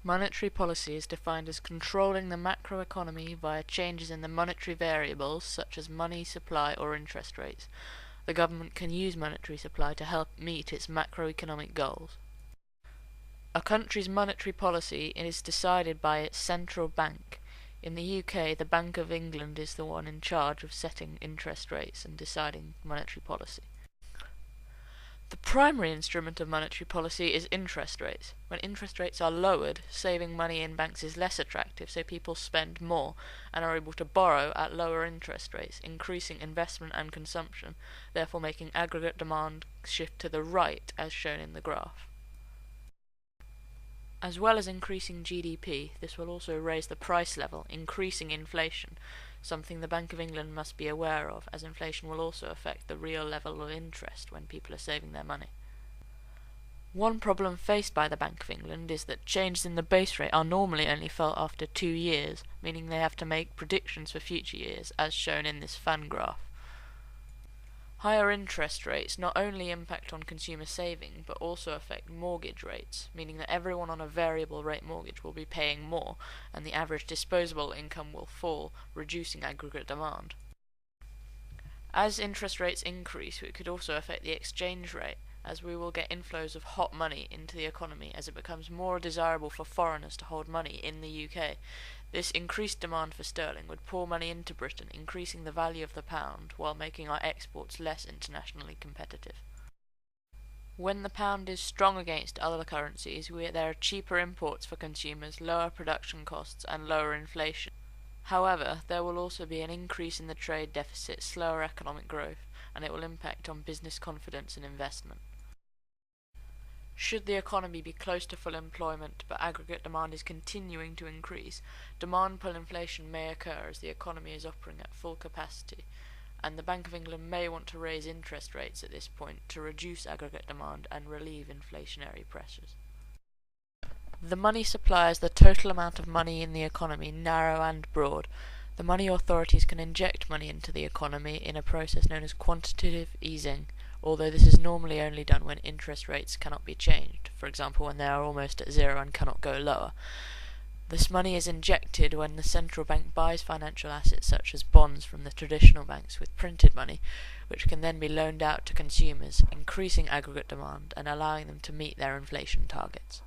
Monetary policy is defined as controlling the macroeconomy via changes in the monetary variables such as money supply or interest rates. The government can use monetary supply to help meet its macroeconomic goals. A country's monetary policy is decided by its central bank. In the UK, the Bank of England is the one in charge of setting interest rates and deciding monetary policy. The primary instrument of monetary policy is interest rates. When interest rates are lowered, saving money in banks is less attractive, so people spend more and are able to borrow at lower interest rates, increasing investment and consumption, therefore making aggregate demand shift to the right, as shown in the graph. As well as increasing GDP, this will also raise the price level, increasing inflation, something the Bank of England must be aware of, as inflation will also affect the real level of interest when people are saving their money. One problem faced by the Bank of England is that changes in the base rate are normally only felt after 2 years, meaning they have to make predictions for future years, as shown in this fan graph. Higher interest rates not only impact on consumer saving, but also affect mortgage rates, meaning that everyone on a variable rate mortgage will be paying more, and the average disposable income will fall, reducing aggregate demand. As interest rates increase, it could also affect the exchange rate, as we will get inflows of hot money into the economy as it becomes more desirable for foreigners to hold money in the UK. This increased demand for sterling would pour money into Britain, increasing the value of the pound, while making our exports less internationally competitive. When the pound is strong against other currencies, there are cheaper imports for consumers, lower production costs, and lower inflation. However, there will also be an increase in the trade deficit, slower economic growth, and it will impact on business confidence and investment. Should the economy be close to full employment but aggregate demand is continuing to increase, demand pull inflation may occur as the economy is operating at full capacity, and the Bank of England may want to raise interest rates at this point to reduce aggregate demand and relieve inflationary pressures. The money supply is the total amount of money in the economy, narrow and broad. The money authorities can inject money into the economy in a process known as quantitative easing, although this is normally only done when interest rates cannot be changed, for example when they are almost at zero and cannot go lower. This money is injected when the central bank buys financial assets such as bonds from the traditional banks with printed money, which can then be loaned out to consumers, increasing aggregate demand and allowing them to meet their inflation targets.